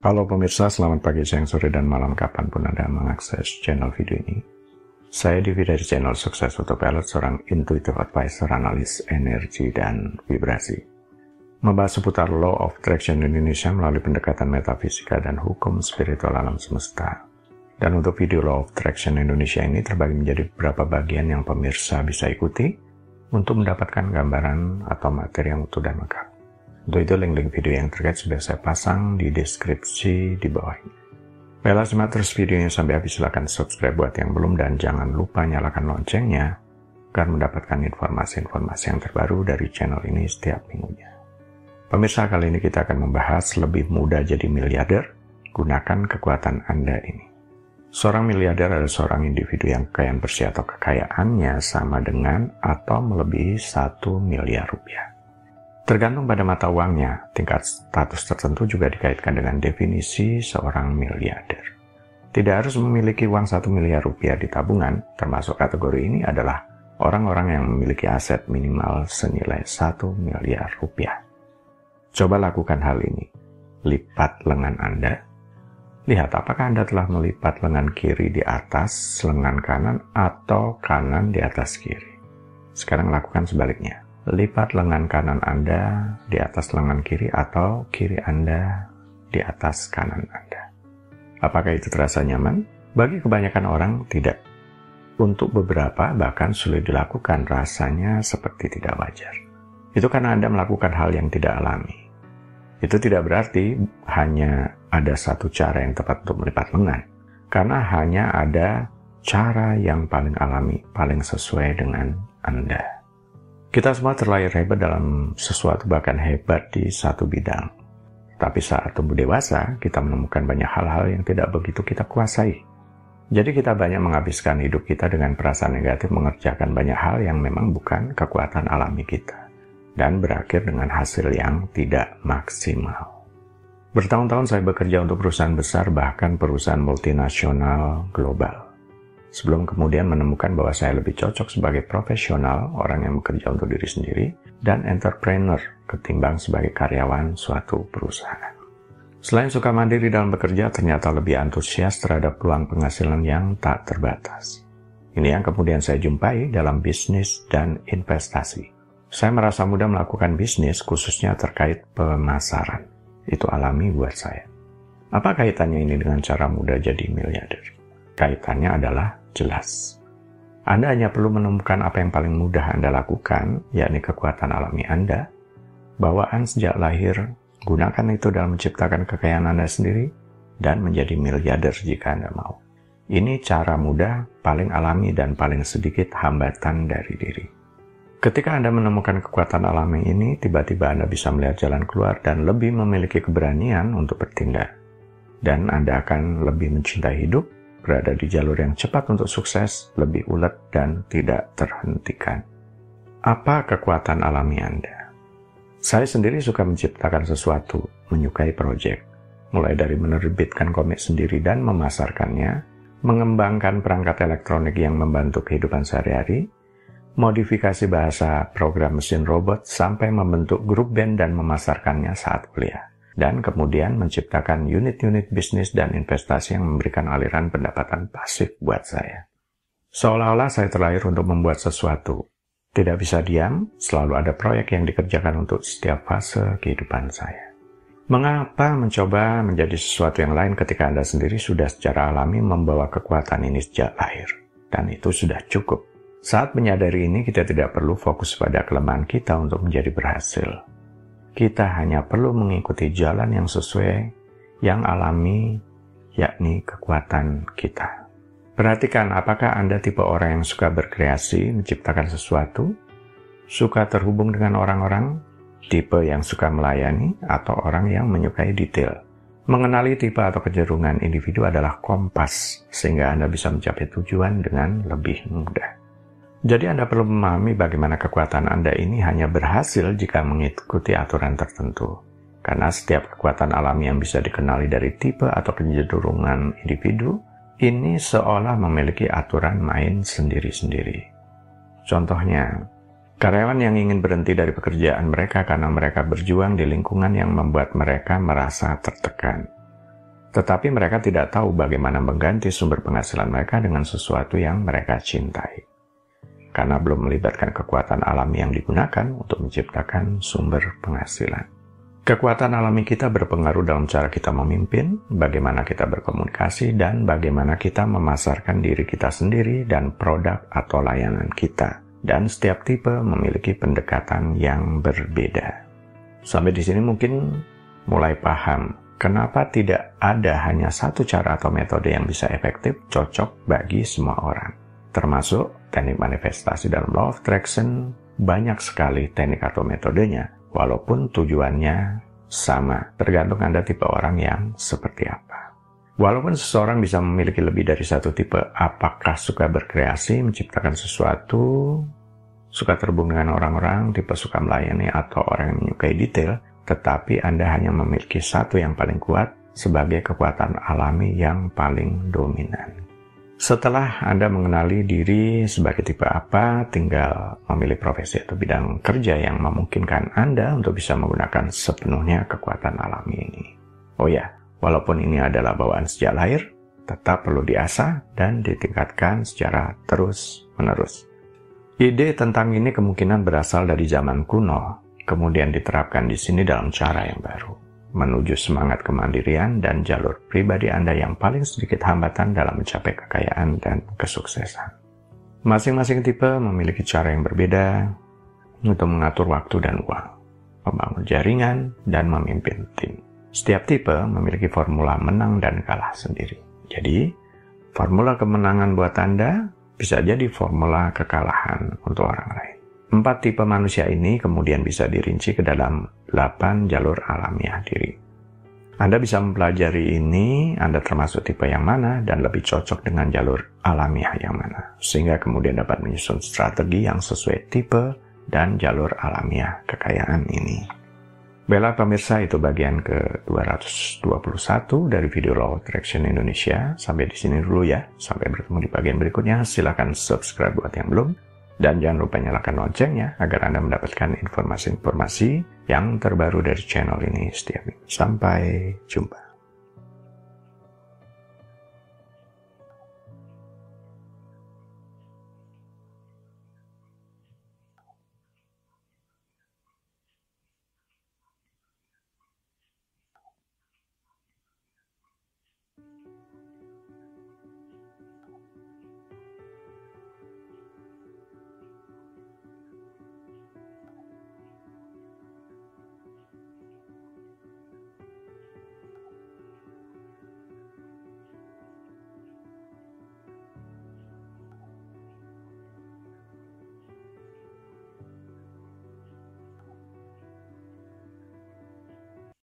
Halo pemirsa, selamat pagi, siang, sore, dan malam kapanpun Anda mengakses channel video ini. Saya Divi dari channel Sukses Autopilot, seorang intuitive advisor, analis energi dan vibrasi. Membahas seputar Law of Attraction Indonesia melalui pendekatan metafisika dan hukum spiritual alam semesta. Dan untuk video Law of Attraction Indonesia ini terbagi menjadi beberapa bagian yang pemirsa bisa ikuti untuk mendapatkan gambaran atau materi yang utuh dan lengkap. Untuk itu link-link video yang terkait sudah saya pasang di deskripsi di bawah ini. Baiklah, simak terus videonya sampai habis. Silahkan subscribe buat yang belum dan jangan lupa nyalakan loncengnya agar mendapatkan informasi-informasi yang terbaru dari channel ini setiap minggunya. Pemirsa, kali ini kita akan membahas lebih mudah jadi miliarder, gunakan kekuatan Anda ini. Seorang miliarder adalah seorang individu yang kekayaan bersih atau kekayaannya sama dengan atau melebihi 1 miliar rupiah. Tergantung pada mata uangnya, tingkat status tertentu juga dikaitkan dengan definisi seorang miliarder. Tidak harus memiliki uang 1 miliar rupiah di tabungan, termasuk kategori ini adalah orang-orang yang memiliki aset minimal senilai 1 miliar rupiah. Coba lakukan hal ini. Lipat lengan Anda. Lihat apakah Anda telah melipat lengan kiri di atas lengan kanan atau kanan di atas kiri. Sekarang lakukan sebaliknya. Lipat lengan kanan Anda di atas lengan kiri atau kiri Anda di atas kanan Anda. Apakah itu terasa nyaman? Bagi kebanyakan orang, tidak. Untuk beberapa, bahkan sulit dilakukan, rasanya seperti tidak wajar. Itu karena Anda melakukan hal yang tidak alami. Itu tidak berarti hanya ada satu cara yang tepat untuk melipat lengan, karena hanya ada cara yang paling alami, paling sesuai dengan Anda. Kita semua terlahir hebat dalam sesuatu, bahkan hebat di satu bidang. Tapi saat tumbuh dewasa, kita menemukan banyak hal-hal yang tidak begitu kita kuasai. Jadi kita banyak menghabiskan hidup kita dengan perasaan negatif mengerjakan banyak hal yang memang bukan kekuatan alami kita. Dan berakhir dengan hasil yang tidak maksimal. Bertahun-tahun saya bekerja untuk perusahaan besar, bahkan perusahaan multinasional global. Sebelum kemudian menemukan bahwa saya lebih cocok sebagai profesional, orang yang bekerja untuk diri sendiri, dan entrepreneur ketimbang sebagai karyawan suatu perusahaan. Selain suka mandiri dalam bekerja, ternyata lebih antusias terhadap peluang penghasilan yang tak terbatas. Ini yang kemudian saya jumpai dalam bisnis dan investasi. Saya merasa mudah melakukan bisnis, khususnya terkait pemasaran. Itu alami buat saya. Apa kaitannya ini dengan cara mudah jadi miliarder? Kaitannya adalah jelas. Anda hanya perlu menemukan apa yang paling mudah Anda lakukan, yakni kekuatan alami Anda, bawaan sejak lahir, gunakan itu dalam menciptakan kekayaan Anda sendiri, dan menjadi miliarder jika Anda mau. Ini cara mudah, paling alami, dan paling sedikit hambatan dari diri. Ketika Anda menemukan kekuatan alami ini, tiba-tiba Anda bisa melihat jalan keluar dan lebih memiliki keberanian untuk bertindak. Dan Anda akan lebih mencintai hidup, berada di jalur yang cepat untuk sukses, lebih ulet dan tidak terhentikan. Apa kekuatan alami Anda? Saya sendiri suka menciptakan sesuatu, menyukai proyek, mulai dari menerbitkan komik sendiri dan memasarkannya, mengembangkan perangkat elektronik yang membantu kehidupan sehari-hari, modifikasi bahasa program mesin robot, sampai membentuk grup band dan memasarkannya saat kuliah. Dan kemudian menciptakan unit-unit bisnis dan investasi yang memberikan aliran pendapatan pasif buat saya. Seolah-olah saya terlahir untuk membuat sesuatu. Tidak bisa diam, selalu ada proyek yang dikerjakan untuk setiap fase kehidupan saya. Mengapa mencoba menjadi sesuatu yang lain ketika Anda sendiri sudah secara alami membawa kekuatan ini sejak lahir? Dan itu sudah cukup. Saat menyadari ini, kita tidak perlu fokus pada kelemahan kita untuk menjadi berhasil. Kita hanya perlu mengikuti jalan yang sesuai, yang alami, yakni kekuatan kita. Perhatikan apakah Anda tipe orang yang suka berkreasi, menciptakan sesuatu, suka terhubung dengan orang-orang, tipe yang suka melayani, atau orang yang menyukai detail. Mengenali tipe atau kecenderungan individu adalah kompas, sehingga Anda bisa mencapai tujuan dengan lebih mudah. Jadi Anda perlu memahami bagaimana kekuatan Anda ini hanya berhasil jika mengikuti aturan tertentu. Karena setiap kekuatan alami yang bisa dikenali dari tipe atau kecenderungan individu, ini seolah memiliki aturan main sendiri-sendiri. Contohnya, karyawan yang ingin berhenti dari pekerjaan mereka karena mereka berjuang di lingkungan yang membuat mereka merasa tertekan. Tetapi mereka tidak tahu bagaimana mengganti sumber penghasilan mereka dengan sesuatu yang mereka cintai. Karena belum melibatkan kekuatan alami yang digunakan untuk menciptakan sumber penghasilan. Kekuatan alami kita berpengaruh dalam cara kita memimpin, bagaimana kita berkomunikasi, dan bagaimana kita memasarkan diri kita sendiri dan produk atau layanan kita. Dan setiap tipe memiliki pendekatan yang berbeda. Sampai di sini mungkin mulai paham kenapa tidak ada hanya satu cara atau metode yang bisa efektif, cocok bagi semua orang. Termasuk teknik manifestasi dalam Law of Attraction, banyak sekali teknik atau metodenya, walaupun tujuannya sama, tergantung Anda tipe orang yang seperti apa. Walaupun seseorang bisa memiliki lebih dari satu tipe, apakah suka berkreasi, menciptakan sesuatu, suka terhubung dengan orang-orang, tipe suka melayani, atau orang yang menyukai detail, tetapi Anda hanya memiliki satu yang paling kuat sebagai kekuatan alami yang paling dominan. Setelah Anda mengenali diri sebagai tipe apa, tinggal memilih profesi atau bidang kerja yang memungkinkan Anda untuk bisa menggunakan sepenuhnya kekuatan alami ini. Oh ya, walaupun ini adalah bawaan sejak lahir, tetap perlu diasah dan ditingkatkan secara terus-menerus. Ide tentang ini kemungkinan berasal dari zaman kuno, kemudian diterapkan di sini dalam cara yang baru, menuju semangat kemandirian dan jalur pribadi Anda yang paling sedikit hambatan dalam mencapai kekayaan dan kesuksesan. Masing-masing tipe memiliki cara yang berbeda untuk mengatur waktu dan uang, membangun jaringan, dan memimpin tim. Setiap tipe memiliki formula menang dan kalah sendiri. Jadi, formula kemenangan buat Anda bisa jadi formula kekalahan untuk orang lain. 4 tipe manusia ini kemudian bisa dirinci ke dalam 8 jalur alamiah diri. Anda bisa mempelajari ini, Anda termasuk tipe yang mana, dan lebih cocok dengan jalur alamiah yang mana. Sehingga kemudian dapat menyusun strategi yang sesuai tipe dan jalur alamiah kekayaan ini. Baiklah pemirsa, itu bagian ke-221 dari video Law of Attraction Indonesia. Sampai di sini dulu ya. Sampai bertemu di bagian berikutnya. Silakan subscribe buat yang belum. Dan jangan lupa nyalakan loncengnya agar Anda mendapatkan informasi-informasi yang terbaru dari channel ini setiap minggu. Sampai jumpa.